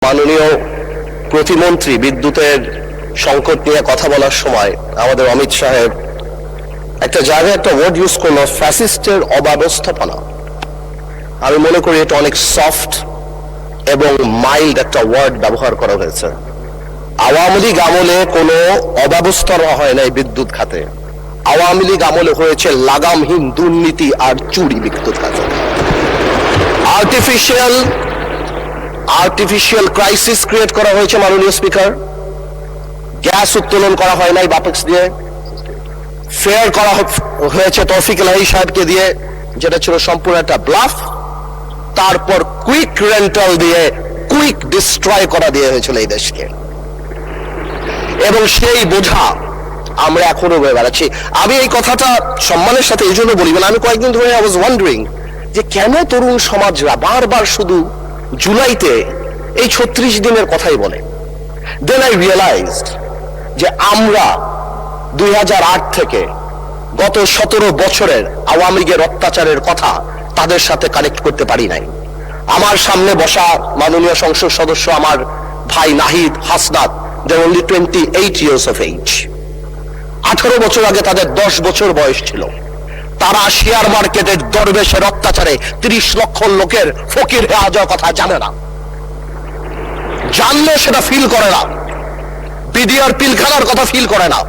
মাননীয় প্রতিমন্ত্রী বিদ্যুতের সংকট নিয়ে কথা বলার সময় আমাদের অমিত সাহেব একটা জায়গায় একটা ওয়ার্ড ইউজ করলো, ফ্যাসিস্টের অব্যবস্থাপনা। আমি মনে করি এটা অনেক সফট এবং মাইল্ড একটা ওয়ার্ড ব্যবহার করা হয়েছে। আওয়ামী লীগ আমলে কোনো অব্যবস্থাপনা হয় নাই বিদ্যুৎ খাতে। আওয়ামী লীগ আমলে হয়েছে লাগামহীন দুর্নীতি আর চুরি বিদ্যুৎ খাতে। আর্টিফিশিয়াল ক্রাইসিস ক্রিয়েট করা হয়েছে মাননীয় স্পিকার। গ্যাস উত্তোলন করা হয় নাই বাপেক্স দিয়ে, ফেয়ার করা হয়েছে তৌফিক এলাহি সাহেবকে দিয়ে, যেটা ছিল সম্পূর্ণ একটা ব্লাফ। তারপর কুইক রেন্টাল দিয়ে কুইক ডিস্ট্রয় করা দিয়ে হয়েছিল এই দেশকে, এবং সেই বোঝা আমরা এখনো বয়ে বেড়াচ্ছি। আমি এই কথাটা সম্মানের সাথে এই জন্য বলি, আমি কয়েকদিন ধরে আই ওয়াজ ওয়ান্ডারিং যে কেন তরুণ সমাজরা বারবার শুধু জুলাইতে এই 36 দিনের কথাই বলে। দেন আই রিয়েলাইজড যে আমরা 2008 থেকে গত 17 বছরের আওয়ামী লীগের অত্যাচারের কথা তাদের সাথে কানেক্ট করতে পারি নাই। আমার সামনে বসা মাননীয় সংসদ সদস্য আমার ভাই Nahid, Hasnat, they are only 28 years of age। 18 বছর আগে তাদের 10 বছর বয়স ছিল। তারা শেয়ার মার্কেটের দরবেশের অত্যাচারে 30 লক্ষ লোকের ফকির হয়ে যাওয়ার কথা জানে না, জানলে সেটা ফিল করে না। বিডিআর পিলখানার কথা ফিল করে না,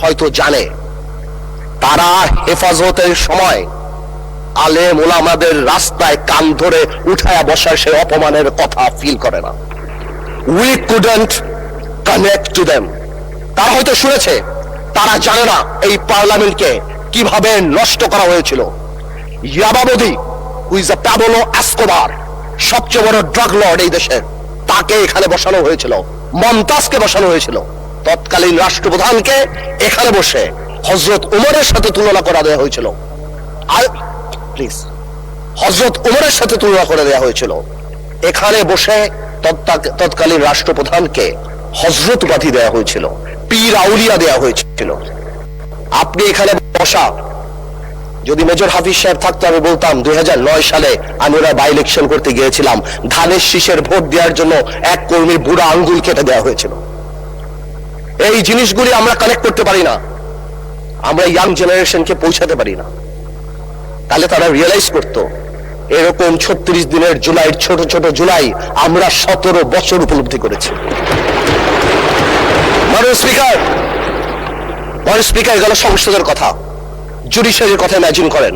হয়তো জানে। তারা হেফাজতের সময় আলেম ওলামাদের রাস্তায় কান ধরে উঠায়া বসার সেই অপমানের কথা ফিল করে না। We couldn't connect to them. তারা হয়তো শুনেছে, তারা জানে না এই পার্লামেন্টকে কিভাবে নষ্ট করা হয়েছিল। ইয়াবাবদি, who is a Pablo Escobar, সবচেয়ে বড় ড্রাগ লর্ড এই দেশের, তাকে এখানে বসানো হয়েছিল। মমতাজকে বসানো হয়েছিল। তৎকালীন রাষ্ট্রপ্রধানকে এখানে বসে হযরত উমরের সাথে তুলনা করা দেওয়া হয়েছিল। প্লিজ, হযরত উমরের সাথে তুলনা করে দেওয়া হয়েছিল। এখানে বসে তৎকালীন রাষ্ট্রপ্রধানকে হযরত উপাধি দেওয়া হয়েছিল, পীর আউলিয়া দেওয়া হয়েছিল। আপনি এখানে বসা, যদি মেজর হাফিজ সাহেব থাকতো আমি বলতাম 2009 সালে আমরা বাই ইলেকশন করতে গিয়েছিলাম, ধানের শীষের ভোট দেওয়ার জন্য এক কর্মীর বুড়া আঙ্গুল কেটে দেওয়া হয়েছিল। এই জিনিসগুলি আমরা কানেক্ট করতে পারি না, আমরা ইয়াং জেনারেশনকে পৌঁছাতে পারি না। তাহলে তারা রিয়েলাইজ করতো এরকম 36 দিনের জুলাইয়ের ছোট ছোট জুলাই আমরা 17 বছর উপলব্ধি করেছি। মাননীয় স্পিকার গেল সংসদের কথা, জুডিশিয়ারির কথা ইমাজিন করেন।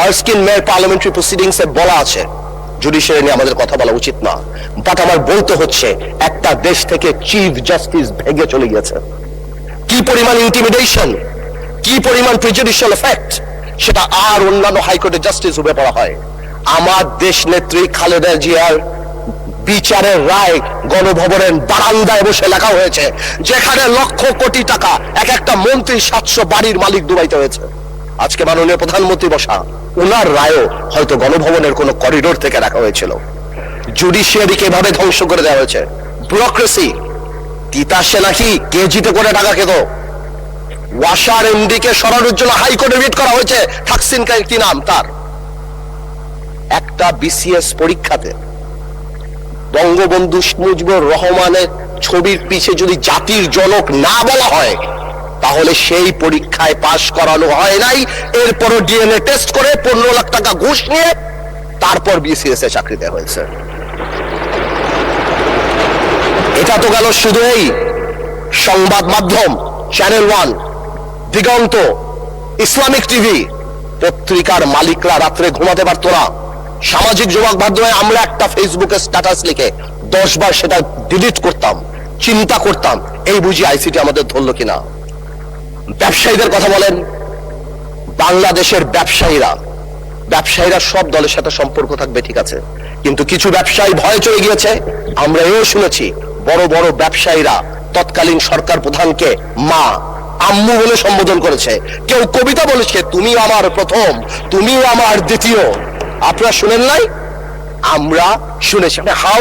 আরস্কিন মেয়র পার্লামেন্টারি প্রসিডিংসে বলা আছে জুডিশিয়ারি নিয়ে আমাদের কথা বলা উচিত না, বাট আমার বলতে হচ্ছে একটা দেশ থেকে চিফ জাস্টিস ভেঙে চলে গেছে। কি পরিমাণ ইন্টিমিডেশন, কি পরিমাণ প্রেজুডিশিয়াল এফেক্ট, সেটা আর অন্যান্য হাইকোর্টের জাস্টিস রূপে পড়া হয়। আমার দেশ নেত্রী খালেদা জিয়ার বিচারের রায় গণভবনের বারান্দায় বসে লেখা হয়েছে, যেখানে লক্ষ কোটি টাকা এক একটা মন্ত্রী 700 বাড়ির মালিক ডুবাইতে হয়েছে। আজকে মাননীয় প্রধানমন্ত্রী বসা, ওনার রায়ও হয়তো গণভবনের কোন করিডোর থেকে রাখা হয়েছিল। জুডিশিয়ারিকে এভাবে ধ্বংস করে দেওয়া হয়েছে। ব্যুরোক্রেসি, তিতাসে নাকি কেজিতে করে টাকা খেত। ওয়াসার এমডি কে সরানোর জন্য হাইকোর্টে রিট করা হয়েছে। থাকসিন কি নাম তার? একটা বিসিএস পরীক্ষাতে বঙ্গবন্ধু মুজিবুর রহমানের ছবির পিছে যদি জাতির জনক না বলা হয়, তাহলে সেই পরীক্ষায় পাশ করানো হয় নাই। এরপরও ডিএনএ টেস্ট করে 15 লাখ টাকা ঘুষ নিয়ে তারপর বিসিএস এ চাকরি দেওয়া হয়েছে। এটা তো গেল শুধু এই সংবাদ মাধ্যম, চ্যানেল 1, দিগন্ত, ইসলামিক টিভি। পত্রিকার মালিকরা রাত্রে ঘুমাতে পারতো না। সামাজিক যোগাযোগ মাধ্যমে আমরা একটা ফেসবুকে স্ট্যাটাস লিখে 10 বার সেটা ডিলিট করতাম, চিন্তা করতাম এই বুঝি আইসিটি আমাদের ধরলো কিনা। ব্যবসায়ীদের কথা বলেন, বাংলাদেশের ব্যবসায়ীরা সব দলের সাথে সম্পর্ক থাকবে, ঠিক আছে, কিন্তু কিছু ব্যবসায়ী ভয় চলে গিয়েছে। আমরা এও শুনেছি বড় বড় ব্যবসায়ীরা তৎকালীন সরকার প্রধানকে মা, আম্মু বলে সম্বোধন করেছে। কেউ কবিতা বলেছে, তুমি আমার প্রথম, তুমি আমার দ্বিতীয়। আপনারা শুনেন নাই? আমরা শুনেছি। হাউ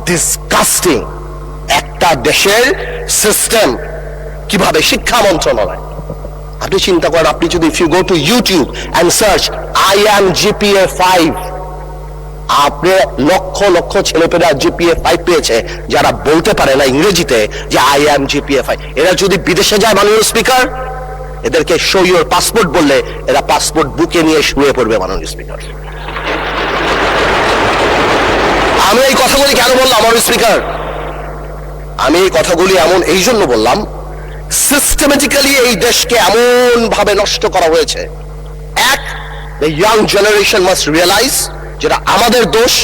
ডিসকাস্টিং একটা দেশের সিস্টেম। কিভাবে শিক্ষা মন্ত্রণালয়, আপনি চিন্তা করেন, আপনি যদি if you go to YouTube and search I am GPA 5, আপনি লক্ষ লক্ষ ছেলেপেলেরা জিপিএ 5 পেয়েছে যারা বলতে পারে না ইংরেজিতে যে আই অ্যাম জিপিএ 5। এরা যদি বিদেশে যায় মাননীয় স্পিকার, এদেরকে শো ইউর পাসপোর্ট বললে এরা পাসপোর্ট বুকে নিয়ে শুয়ে পড়বে মাননীয় স্পিকার। আমি এই কথাগুলি কেন বললাম মাননীয় স্পিকার? আমি এই কথাগুলি এমন এই জন্য বললাম, সিস্টেমেটিক্যালি এই দেশকে এমন ভাবে নষ্ট করা হয়েছে। এক, the young generation must realize যেটা আমাদের দোষ।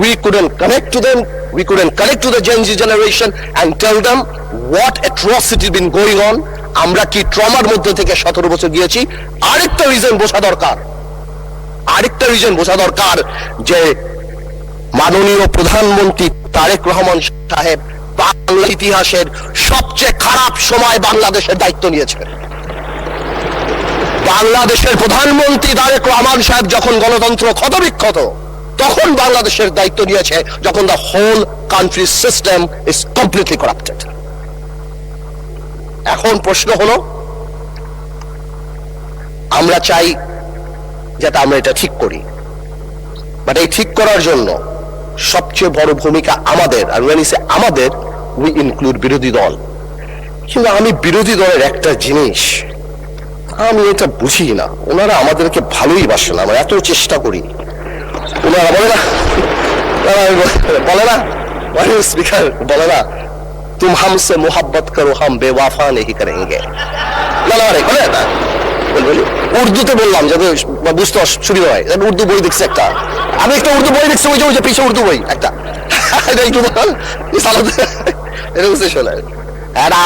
we couldn't connect to them, we couldn't connect to the Gen Z generation and tell them what atrocity been going on। আমরা কি ট্রমার মধ্যে থেকে 17 বছর গিয়েছি। আরেকটা রিজন বোঝা দরকার যে মাননীয় প্রধানমন্ত্রী তারেক রহমান সাহেব বাংলা ইতিহাসের সবচেয়ে খারাপ সময় বাংলাদেশের দায়িত্ব নিয়েছে। বাংলাদেশের প্রধানমন্ত্রী তারেক রহমান সাহেব যখন গণতন্ত্র ক্ষতবিক্ষত, তখন বাংলাদেশের দায়িত্ব নিয়েছে যখন the whole country system is completely corrupted. এখন প্রশ্ন হলো, আমরা চাই যাতে আমরা এটা ঠিক করি, বাট এই ঠিক করার জন্য সবচেয়ে বড় ভূমিকা আমাদের। আর when I say আমাদের, we include বিরোধী দল। কিন্তু আমি বিরোধী দলের একটা জিনিস আমি এটা বুঝি না, ওনারা আমাদেরকে ভালোই বাসে না, আমরা এত চেষ্টা করি। ওনারা বলে না স্পিকার বলে না, তুম হামসে মোহাব্বত করো হাম বেওয়াফা নেহি করেঙ্গে। বলে না, উর্দুতে বললাম যাতে বুঝতে অসুবিধা হয়। উর্দু বই দেখছি একটা, আমি একটা উর্দু বই দেখছি, ওই যে পিছিয়ে উর্দু বই একটা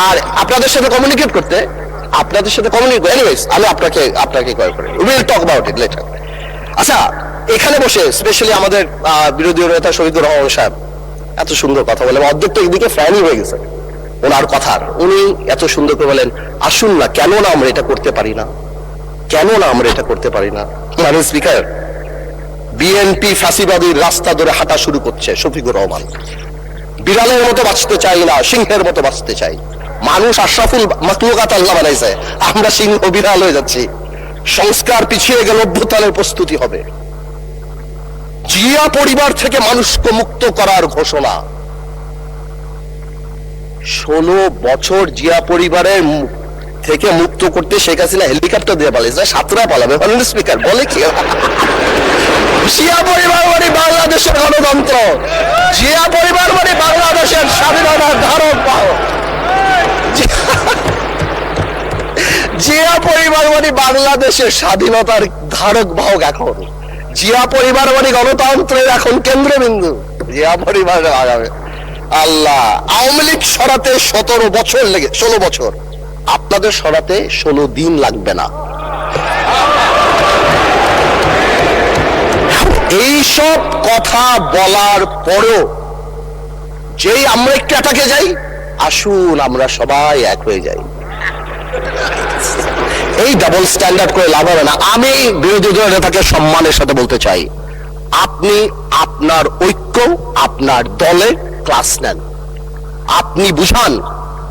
আর আপনাদের সাথে কমিউনিকেট করতে, এনিওয়েজ আমি আপনাকে কল করি, will talk about it later. আচ্ছা, এখানে বসে স্পেশালি আমাদের বিরোধী নেতা শহীদুর রহমান সাহেব এত সুন্দর কথা বলে, অর্ধেক তো এদিকে ফ্যানই হয়ে গেছে ওনার কথার। উনি এত সুন্দর করে বলেন, আসুন না, কেন না আমরা এটা করতে পারি না, মাননীয় স্পিকার, বিএনপি ফ্যাসিবাদীর রাস্তা ধরে হাঁটা শুরু করছে। শফিকুর রহমান, বিড়ালের মতো বাঁচতে চাই না, সিংহের মতো বাঁচতে চাই। মানুষ আশরাফুল মাখলুকাত আল্লাহ বানাইছে, আমরা সিংহ বিড়াল হয়ে যাচ্ছি। সংস্কার পিছিয়ে গেল, অভ্যুত্থানের প্রস্তুতি হবে। জিয়া পরিবার থেকে মানুষকে মুক্ত করার ঘোষণা। 16 বছর জিয়া পরিবারের থেকে মুক্ত করতে শেখ হাসিনা হেলিকপ্টার দিয়ে পালিয়েছে, 7রা পালাবে। মাননীয় স্পিকার বলে কি, জিয়া পরিবার মানে বাংলাদেশের গণতন্ত্র, জিয়া পরিবার মানে বাংলাদেশের স্বাধীনতার ধারক বাহক, জিয়া পরিবার মানে বাংলাদেশের স্বাধীনতার ধারক বাহক। এখন জিয়া পরিবার মানে গণতন্ত্রের এখন কেন্দ্রবিন্দু। জিয়া পরিবার আগামী আল্লাহ, আওয়ামী লীগ সরাতে 16 বছর, আপনাদের সরাতে 16 দিন লাগবে না। এইসব কথা বলার পরও যেই আমরা একটু অ্যাটাকে যাই, আসুন আমরা সবাই এক হয়ে যাই। এই ডাবল স্ট্যান্ডার্ড করে লাভ হবে না। আমি বিরোধী দলের নেতাকে সম্মানের সাথে বলতে চাই, আপনি আপনার ঐক্য, আপনার দলে ক্লাস নেন। আপনি বুঝান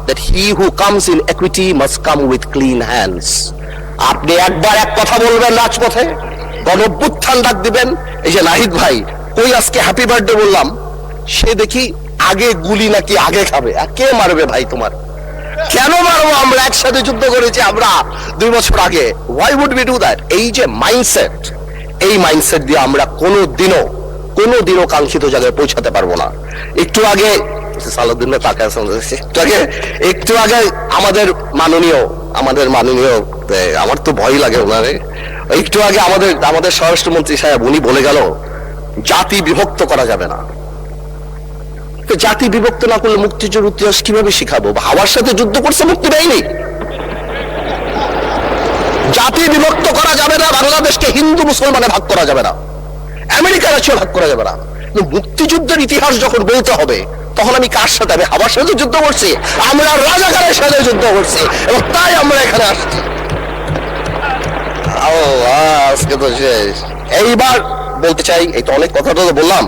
that he who comes in equity must come with clean hands। আপনি একবার এক কথা বলবেন রাজপথে, গণঅভ্যুত্থান ডাক দিবেন। এই যে নাহিদ ভাই কই আজকে হ্যাপি বার্থডে বললাম, সে দেখি আগে গুলি নাকি আগে খাবে। কে মারবে ভাই তোমার? কেন মারবো? আমরা একসাথে যুদ্ধ করেছি আমরা 2 বছর আগে। why would we do that? এই যে মাইন্ডসেট, এই মাইন্ডসেট দিয়ে আমরা কোনোদিনও কাঙ্ক্ষিত জায়গায় পৌঁছাতে পারবো না। একটু আগে আমাদের মাননীয় আমার তো ভয় লাগে ওনারে, একটু আগে আমাদের স্বরাষ্ট্রমন্ত্রী সাহেব উনি বলে গেল জাতি বিভক্ত করা যাবে না। জাতি বিভক্ত না করলে মুক্তিযুদ্ধের ইতিহাস কিভাবে শিখাবো? হাওয়ার সাথে যুদ্ধ করছে, মুক্তি দেয়নি। জাতি বিভক্ত করা যাবে না, বাংলাদেশকে হিন্দু মুসলমানে ভাগ করা যাবে না, আমেরিকার আছে ভাগ করা যাবে না। মুক্তিযুদ্ধের ইতিহাস যখন বলতে হবে, তখন আমি কার সাথে? আমি হাওয়ার সাথে যুদ্ধ করছি, আমরা রাজাকারের সাথে যুদ্ধ করছি, এবং তাই আমরা এখানে আসছি। আজকে তো শেষ। এইবার বলতে চাই, এই তো অনেক কথা তো বললাম,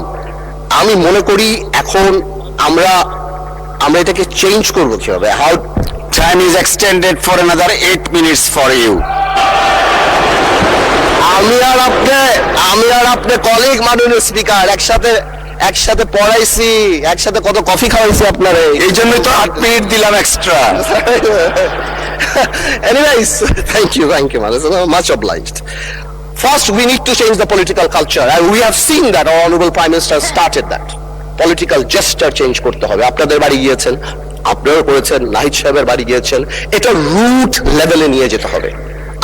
আমি মনে করি এখন আমরা এটাকে চেঞ্জ করবো কিভাবে? How time is extended for another 8 minutes for you. আমি আর আপনি কলিগ মাননীয় স্পিকার, একসাথে পড়াইছি, একসাথে কত কফি খাওয়াইছি আপনারে, এই জন্যই তো 8 মিনিট দিলাম extra. Anyways, thank you, much obliged. First, we need to change the political culture, and we have seen that our honorable Prime Minister started that. Political gesture change করতে হবে। আপনাদের বাড়ি গিয়েছেন, আপনারা করেছেন, নাহিদ সাহেবের বাড়ি গিয়েছেন, এটা রুট লেভেলে নিয়ে যেতে হবে।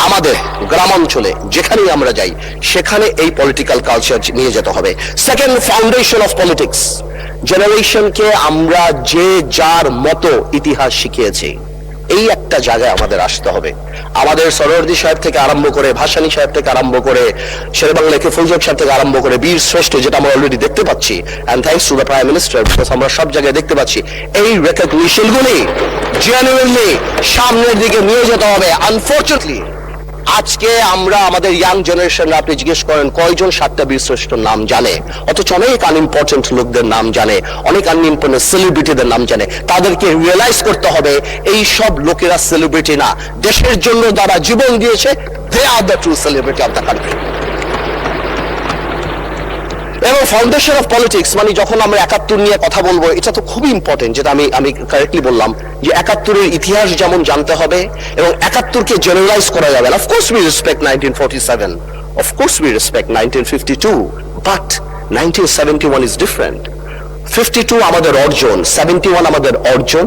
আমাদের গ্রামাঞ্চলে যেখানেই আমরা যাই সেখানে এই পলিটিক্যাল কালচার নিয়ে যেতে হবে। সেকেন্ড, ফাউন্ডেশন অফ পলিটিক্স, জেনারেশনকে আমরা যে যার মতো ইতিহাস শিখিয়েছি, এই একটা জায়গায় আমাদের আসতে হবে। আমাদের সরোয়ার্দী সাহেব থেকে আরম্ভ করে, ভাসানী সাহেব থেকে আরম্ভ করে, শেরবাংলা কে ফৌজক সাহেব থেকে আরম্ভ করে, বীর শ্রেষ্ঠ যেটা আমরা অলরেডি দেখতে পাচ্ছি, and thanks to the prime minister, because আমরা সব জায়গায় দেখতে পাচ্ছি, এই রেকগনিশন গুলি জেনুইনলি সামনের দিকে নিয়ে যেতে হবে। আনফরচুনেটলি আজকে আমরা আমাদের ইয়াং জেনারেশন, আপনি জিজ্ঞেস করেন কয়জন 7টা বীরশ্রেষ্ঠর নাম জানে, অথচ অনেক আনইম্পর্টেন্ট লোকদের নাম জানে, অনেক আনইম্পর্টেন্ট সেলিব্রিটিদের নাম জানে। তাদেরকে রিয়েলাইজ করতে হবে এই সব লোকেরা সেলিব্রিটি না, দেশের জন্য যারা জীবন দিয়েছে, they are the true celebrity of the country. এবং ফাউন্ডেশন অফ পলিটিক্স মানে যখন আমরা 71 নিয়ে কথা বলবো, এটা তো খুবই ইম্পর্টেন্ট, যেটা আমি কারেক্টলি বললাম যে 71-এর ইতিহাস যেমন জানতে হবে এবং 71-কে জেনারেলাইজ করা যাবে। Of course we respect 1947, of course we respect 1952, but 1971 is different. 52 আমাদের অর্জন, 71 আমাদের অর্জন,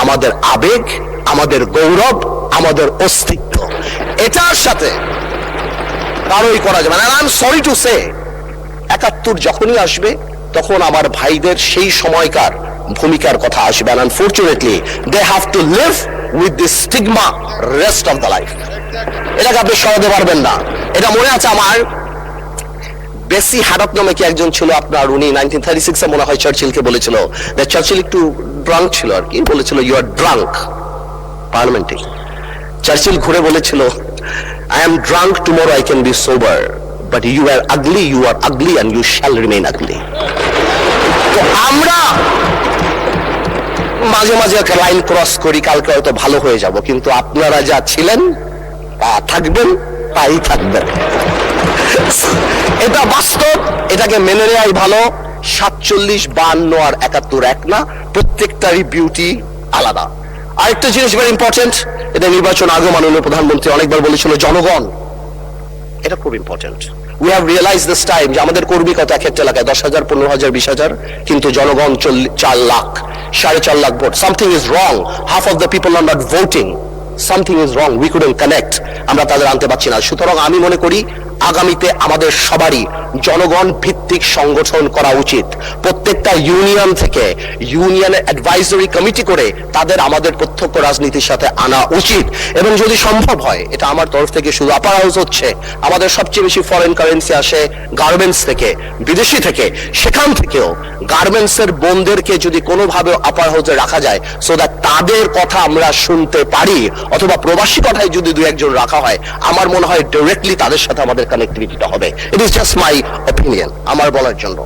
আমাদের আবেগ, আমাদের গৌরব, আমাদের অস্তিত্ব। এটার সাথে কারোই করা যাবে না। I am sorry to say, 71 যখনই আসবে তখন আমার ভাইদের সেই সময়কার ভূমিকার কথা আসবে, and unfortunately they have to live with this stigma rest of the life. এটাকে আপনি সরাতে পারবেন না। এটা মনে আছে আমার, বেসি হ্যাডক নামে কি একজন ছিল আপনার, উনি 1936 এ মনে হয় চার্চিলকে বলেছিল, চার্চিল একটু ড্রাঙ্ক ছিল আর কি, বলেছিল ইউ আর ড্রাঙ্ক পার্লামেন্টে। চার্চিল ঘুরে বলেছিল I am drunk, tomorrow I can be sober, but you are ugly and you shall remain ugly. তো আমরা মাঝে মাঝে একটা লাইন ক্রস করি, কালকে হয়তো ভালো হয়ে যাব, কিন্তু আপনারা যা ছিলেন তা থাকবেন, তাই থাকবেন। এটা বাস্তব, এটাকে মেনে নেওয়াই ভালো। 47, 52 আর 71 এক না, প্রত্যেকটারই বিউটি আলাদা। আরেকটা জিনিস ভেরি ইম্পর্টেন্ট, এটা নির্বাচন আগে মাননীয় প্রধানমন্ত্রী অনেকবার বলেছিল, জনগণ, এটা খুব important. We have realise this time যে আমাদের কর্মী কত এক একটা এলাকায় 10,000, 15,000, 20,000, কিন্তু জনগণ 4 lakh, 4.5 lakh vote. Something is wrong, half of the people are not voting, something is wrong, we couldn't connect, আমরা তাদের আনতে পারছি না। সুতরাং আমি মনে করি আগামীতে আমাদের সবারই জনগণ ভিত্তিক সংগঠন করা উচিত। প্রত্যেকটা ইউনিয়ন থেকে ইউনিয়নের অ্যাডভাইজরি কমিটি করে তাদের আমাদের প্রত্যক্ষ রাজনীতির সাথে আনা উচিত। এবং যদি সম্ভব হয়, এটা আমার তরফ থেকে শুধু, আপার হাউস হচ্ছে আমাদের সবচেয়ে বেশি ফরেন কারেন্সি আসে গার্মেন্টস থেকে, বিদেশি থেকে, সেখান থেকেও গার্মেন্টসের বোনদেরকে যদি কোনোভাবে আপার হাউসে রাখা যায়, সো দ্যাট তাদের কথা আমরা শুনতে পারি, অথবা প্রবাসী কথায় যদি 2-1 রাখা হয়, আমার মনে হয় ডাইরেক্টলি তাদের সাথে আমাদের কানেক্টিভিটিটা হবে। It is just my opinion, আমার বলার জন্য।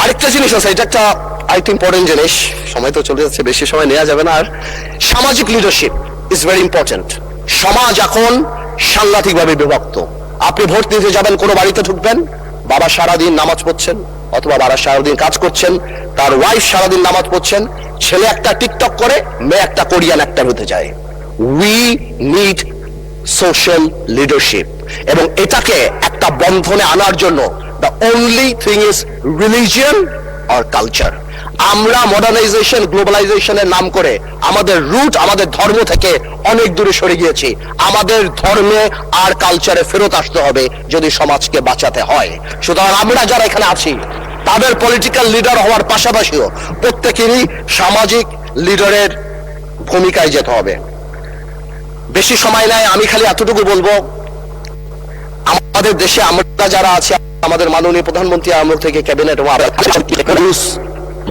আরেকটা জিনিস আছে, এটা একটা আরেকটা ইম্পর্টেন্ট জিনিস, সময় তো চলে যাচ্ছে, বেশি সময় নেওয়া যাবে না। আর সামাজিক লিডারশিপ ইজ ভেরি ইম্পর্টেন্ট। সমাজ এখন সাংঘাতিকভাবে বিভক্ত। আপনি ভোট দিতে যাবেন, কোনো বাড়িতে ঢুকবেন, বাবা সারাদিন নামাজ পড়ছেন, অথবা বাবা সারাদিন কাজ করছেন, তার ওয়াইফ সারাদিন নামাজ পড়ছেন, ছেলে একটা টিকটক করে, মেয়ে একটা কোরিয়ান অ্যাক্টর হতে যায়। উই নিড সোশ্যাল লিডারশিপ, এবং এটাকে একটা বন্ধনে আনার জন্য the only thing is religion or culture. আমরা মডার্নাইজেশন, গ্লোবালাইজেশনের নাম করে আমাদের রুট, আমাদের ধর্ম থেকে অনেক দূরে সরে গিয়েছি। আমাদের ধর্মে আর কালচারে ফেরত আসতে হবে যদি সমাজকে বাঁচাতে হয়। সুতরাং আমরা যারা এখানে আছি, তাদের পলিটিক্যাল লিডার হওয়ার পাশাপাশিও প্রত্যেকেরই সামাজিক লিডারের ভূমিকায় যেতে হবে। বেশি সময় নাই, আমি খালি এতটুকু বলবো, আমাদের দেশে আমরা যারা আছি, আমাদের মাননীয় প্রধানমন্ত্রী আমল থেকে ক্যাবিনেট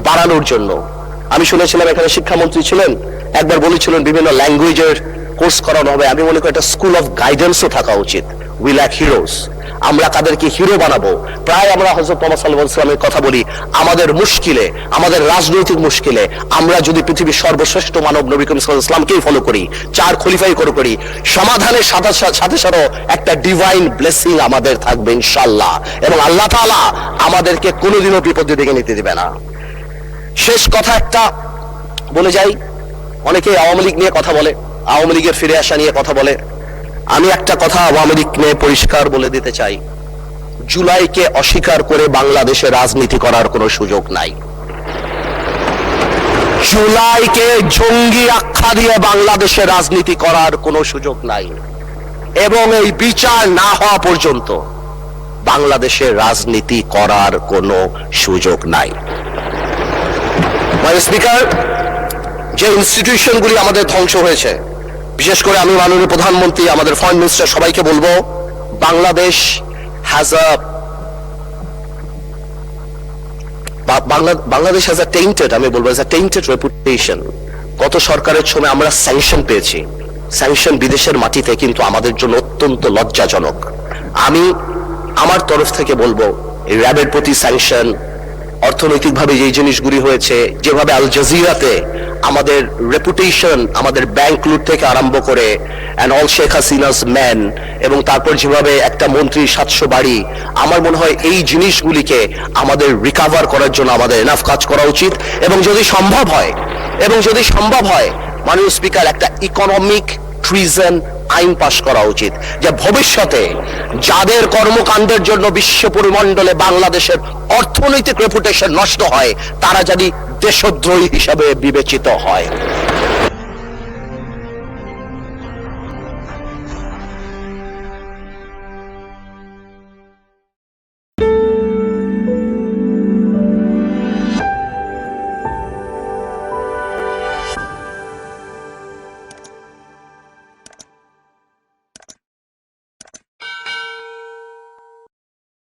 বাড়ানোর জন্য, আমি শুনেছিলাম এখানে শিক্ষামন্ত্রী ছিলেন, একবার বলেছিলেন বিভিন্ন ল্যাঙ্গুয়েজের কোর্স করানো হবে। আমি মনে করি একটা স্কুল অফ গাইডেন্সও থাকা উচিত। We lack heroes. আমরা তাদেরকে হিরো বানাবো। প্রায় আমরা হযরত মুহাম্মদ সাল্লাল্লাহু আলাইহি ওয়াসাল্লামের কথা বলি, আমাদের মুশকিলে, আমাদের রাজনৈতিক মুশকিলে আমরা যদি পৃথিবীর সর্বশ্রেষ্ঠ মানব নবী করিম সাল্লাল্লাহু আলাইহি ওয়াসাল্লামকেই ফলো করি, 4 খলিফাই করি, সমাধানের সাথে সাথে একটা ডিভাইন ব্লেসিং আমাদের থাকবে ইনশাআল্লাহ, এবং আল্লাহ তাআলা আমাদেরকে কোনোদিনও বিপদের দিকে নিতে দিবে না। শেষ কথা একটা বলে যাই, অনেকে আওয়ামী লীগ নিয়ে কথা বলে, আওয়ামী লীগের ফিরে আসা নিয়ে কথা বলে। আমি একটা কথা আওয়ামী লীগ নিয়ে পরিষ্কার বলে দিতে চাই, জুলাইকে অস্বীকার করে বাংলাদেশে রাজনীতি করার কোনো সুযোগ নাই। জুলাইকে জঙ্গি আখ্যা দিয়ে বাংলাদেশে রাজনীতি করার কোনো সুযোগ নাই, এবং এই বিচার না হওয়া পর্যন্ত বাংলাদেশে রাজনীতি করার কোনো সুযোগ নাই। স্পিকার, যে ইনস্টিটিউশনগুলি আমাদের ধ্বংস হয়েছে, বিশেষ করে আমি মাননীয় প্রধানমন্ত্রী, আমাদের ফরেন মিনিস্টার সবাইকে বলবো, বাংলাদেশ হ্যাজ আ টেইন্টেড, আমি বলবো টেইন্টেড রেপুটেশন। গত সরকারের সময় আমরা স্যাংশন পেয়েছি, স্যাংশন বিদেশের মাটিতে, কিন্তু আমাদের জন্য অত্যন্ত লজ্জাজনক। আমি আমার তরফ থেকে বলবো, এই র্যাবের প্রতি স্যাংশন, অর্থনৈতিকভাবে যে জিনিসগুলি হয়েছে, যেভাবে আল জাজিরাতে আমাদের রেপুটেশন, আমাদের ব্যাংক লুট থেকে আরম্ভ করে and all Sheikh Hasina's man, এবং তারপর যেভাবে একটা মন্ত্রী 700 বাড়ি, আমার মনে হয় এই জিনিসগুলিকে আমাদের রিকভার করার জন্য আমাদের এনাফ কাজ করা উচিত। এবং যদি সম্ভব হয় মাননীয় স্পিকার, একটা ইকোনমিক ট্রিজন আইন পাশ করা উচিত, যে ভবিষ্যতে যাদের কর্মকাণ্ডের জন্য বিশ্ব পরিমণ্ডলে বাংলাদেশের অর্থনৈতিক রেপুটেশন নষ্ট হয়, তারা জানি দেশদ্রোহী হিসাবে বিবেচিত হয়।